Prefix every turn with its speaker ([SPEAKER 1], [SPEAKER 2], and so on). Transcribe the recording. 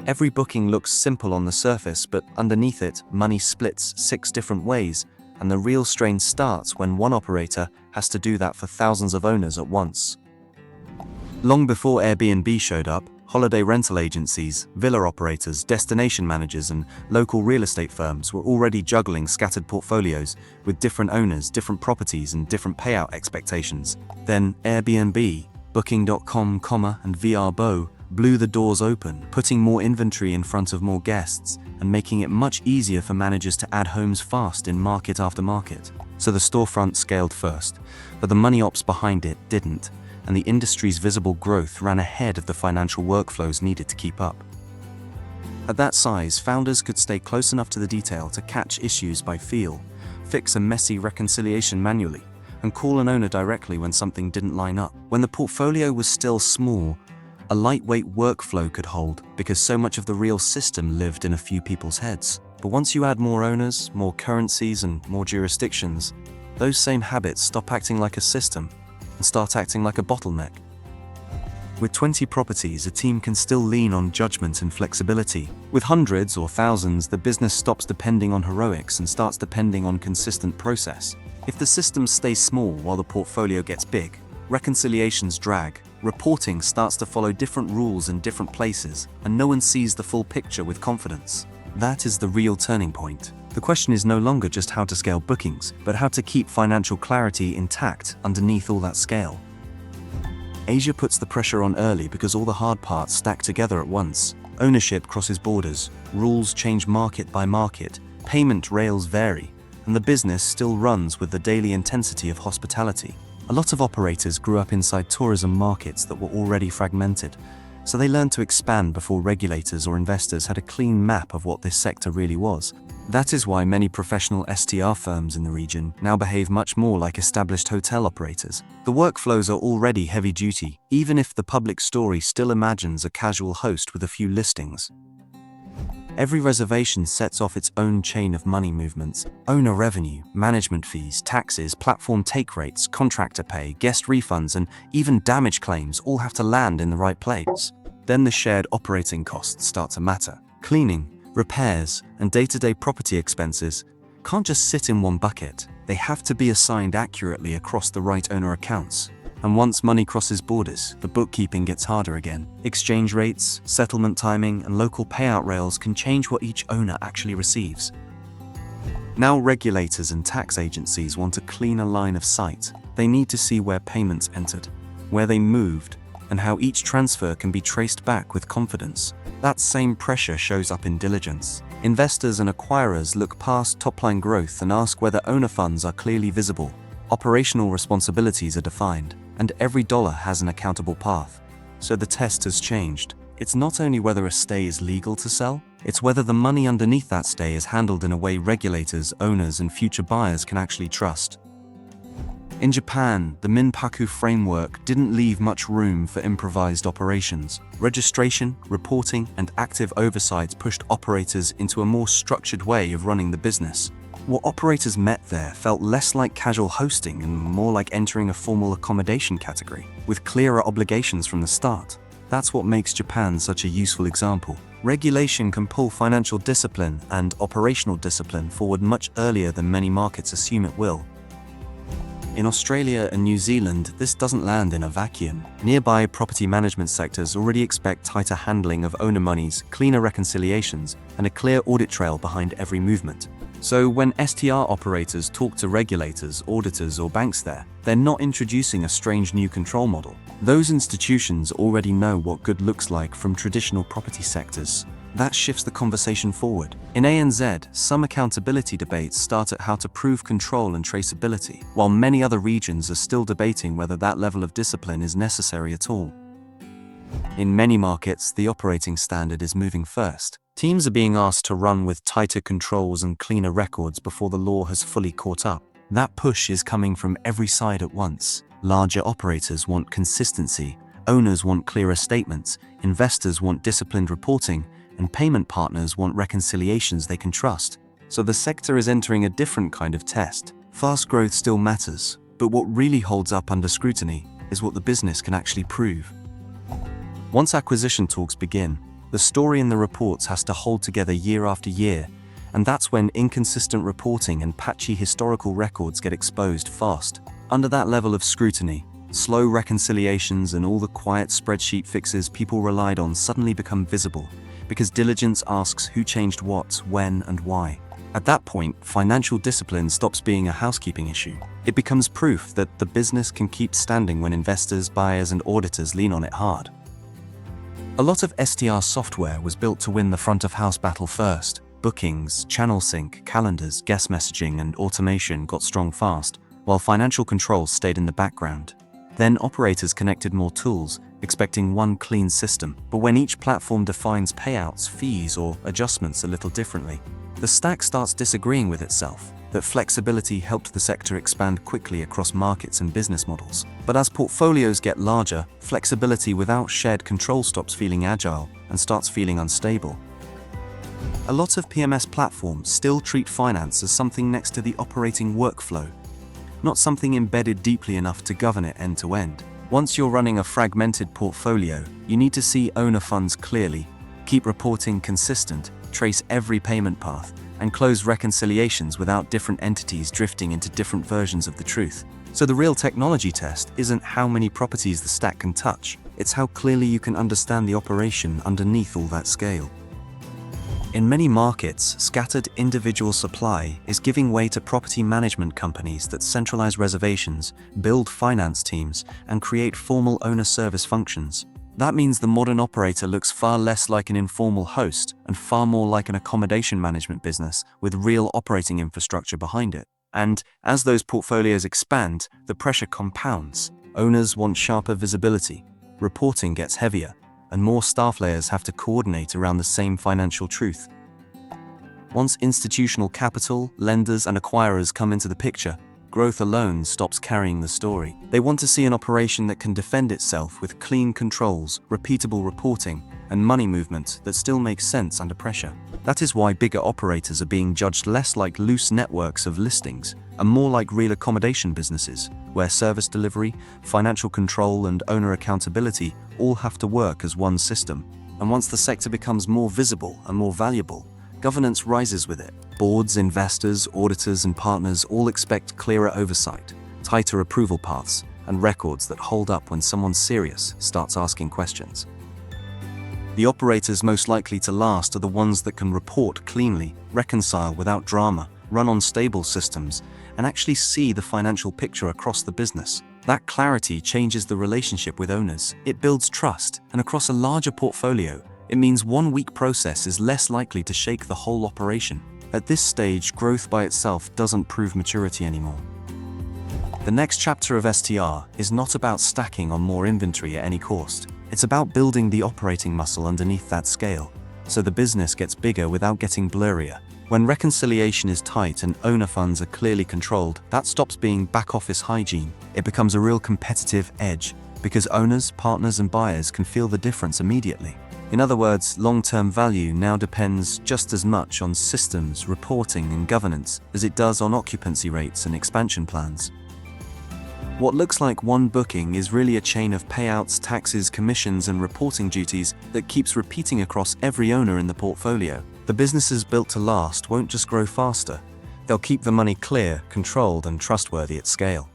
[SPEAKER 1] Every booking looks simple on the surface, but underneath it, money splits 6 different ways, and the real strain starts when one operator has to do that for thousands of owners at once. Long before Airbnb showed up, holiday rental agencies, villa operators, destination managers, and local real estate firms were already juggling scattered portfolios with different owners, different properties, and different payout expectations. Then Airbnb, Booking.com, and VRBO blew the doors open, putting more inventory in front of more guests and making it much easier for managers to add homes fast in market after market. So the storefront scaled first, but the money ops behind it didn't, and the industry's visible growth ran ahead of the financial workflows needed to keep up. At that size, founders could stay close enough to the detail to catch issues by feel, fix a messy reconciliation manually, and call an owner directly when something didn't line up. When the portfolio was still small, a lightweight workflow could hold because so much of the real system lived in a few people's heads. But once you add more owners, more currencies, and more jurisdictions, those same habits stop acting like a system and start acting like a bottleneck. With 20 properties, a team can still lean on judgment and flexibility. With hundreds or thousands, the business stops depending on heroics and starts depending on consistent process. If the systems stay small while the portfolio gets big, reconciliations drag, reporting starts to follow different rules in different places, and no one sees the full picture with confidence. That is the real turning point. The question is no longer just how to scale bookings, but how to keep financial clarity intact underneath all that scale. Asia puts the pressure on early because all the hard parts stack together at once. Ownership crosses borders, rules change market by market, payment rails vary, and the business still runs with the daily intensity of hospitality. A lot of operators grew up inside tourism markets that were already fragmented, so they learned to expand before regulators or investors had a clean map of what this sector really was. That is why many professional STR firms in the region now behave much more like established hotel operators. The workflows are already heavy-duty, even if the public story still imagines a casual host with a few listings. Every reservation sets off its own chain of money movements: owner revenue, management fees, taxes, platform take rates, contractor pay, guest refunds, and even damage claims all have to land in the right place. Then the shared operating costs start to matter. Cleaning, repairs, and day-to-day property expenses can't just sit in one bucket. They have to be assigned accurately across the right owner accounts. And once money crosses borders, the bookkeeping gets harder again. Exchange rates, settlement timing, and local payout rails can change what each owner actually receives. Now regulators and tax agencies want a cleaner line of sight. They need to see where payments entered, where they moved, and how each transfer can be traced back with confidence. That same pressure shows up in diligence. Investors and acquirers look past top-line growth and ask whether owner funds are clearly visible, operational responsibilities are defined, and every dollar has an accountable path. So the test has changed. It's not only whether a stay is legal to sell, it's whether the money underneath that stay is handled in a way regulators, owners, and future buyers can actually trust. In Japan, the Minpaku framework didn't leave much room for improvised operations. Registration, reporting, and active oversight pushed operators into a more structured way of running the business. What operators met there felt less like casual hosting and more like entering a formal accommodation category, with clearer obligations from the start. That's what makes Japan such a useful example. Regulation can pull financial discipline and operational discipline forward much earlier than many markets assume it will. In Australia and New Zealand, this doesn't land in a vacuum. Nearby property management sectors already expect tighter handling of owner monies, cleaner reconciliations, and a clear audit trail behind every movement. So when STR operators talk to regulators, auditors, or banks there, they're not introducing a strange new control model. Those institutions already know what good looks like from traditional property sectors. That shifts the conversation forward. In ANZ, some accountability debates start at how to prove control and traceability, while many other regions are still debating whether that level of discipline is necessary at all. In many markets, the operating standard is moving first. Teams are being asked to run with tighter controls and cleaner records before the law has fully caught up. That push is coming from every side at once. Larger operators want consistency, owners want clearer statements, investors want disciplined reporting, and payment partners want reconciliations they can trust. So the sector is entering a different kind of test. Fast growth still matters, but what really holds up under scrutiny is what the business can actually prove. Once acquisition talks begin, The story in the reports has to hold together year after year, and that's when inconsistent reporting and patchy historical records get exposed fast. Under that level of scrutiny, slow reconciliations and all the quiet spreadsheet fixes people relied on suddenly become visible, because diligence asks who changed what, when, and why. At that point, financial discipline stops being a housekeeping issue. It becomes proof that the business can keep standing when investors, buyers, and auditors lean on it hard. A lot of STR software was built to win the front-of-house battle first. Bookings, channel sync, calendars, guest messaging, and automation got strong fast, while financial controls stayed in the background. Then operators connected more tools, expecting one clean system. But when each platform defines payouts, fees, or adjustments a little differently, the stack starts disagreeing with itself. That flexibility helped the sector expand quickly across markets and business models. But as portfolios get larger, flexibility without shared control stops feeling agile and starts feeling unstable. A lot of PMS platforms still treat finance as something next to the operating workflow, not something embedded deeply enough to govern it end to end. Once you're running a fragmented portfolio, you need to see owner funds clearly, keep reporting consistent, trace every payment path, and close reconciliations without different entities drifting into different versions of the truth. So the real technology test isn't how many properties the stack can touch, it's how clearly you can understand the operation underneath all that scale. In many markets, scattered individual supply is giving way to property management companies that centralize reservations, build finance teams, and create formal owner service functions. That means the modern operator looks far less like an informal host and far more like an accommodation management business with real operating infrastructure behind it. And as those portfolios expand, the pressure compounds. Owners want sharper visibility, reporting gets heavier, and more staff layers have to coordinate around the same financial truth. Once institutional capital, lenders, and acquirers come into the picture, growth alone stops carrying the story. They want to see an operation that can defend itself with clean controls, repeatable reporting, and money movement that still makes sense under pressure. That is why bigger operators are being judged less like loose networks of listings and more like real accommodation businesses, where service delivery, financial control, and owner accountability all have to work as one system. And once the sector becomes more visible and more valuable, governance rises with it. Boards, investors, auditors, and partners all expect clearer oversight, tighter approval paths, and records that hold up when someone serious starts asking questions. The operators most likely to last are the ones that can report cleanly, reconcile without drama, run on stable systems, and actually see the financial picture across the business. That clarity changes the relationship with owners. It builds trust, and across a larger portfolio, it means one weak process is less likely to shake the whole operation. At this stage, growth by itself doesn't prove maturity anymore. The next chapter of STR is not about stacking on more inventory at any cost. It's about building the operating muscle underneath that scale, so the business gets bigger without getting blurrier. When reconciliation is tight and owner funds are clearly controlled, that stops being back-office hygiene. It becomes a real competitive edge, because owners, partners, and buyers can feel the difference immediately. In other words, long-term value now depends just as much on systems, reporting, and governance as it does on occupancy rates and expansion plans. What looks like one booking is really a chain of payouts, taxes, commissions, and reporting duties that keeps repeating across every owner in the portfolio. The businesses built to last won't just grow faster. They'll keep the money clear, controlled, and trustworthy at scale.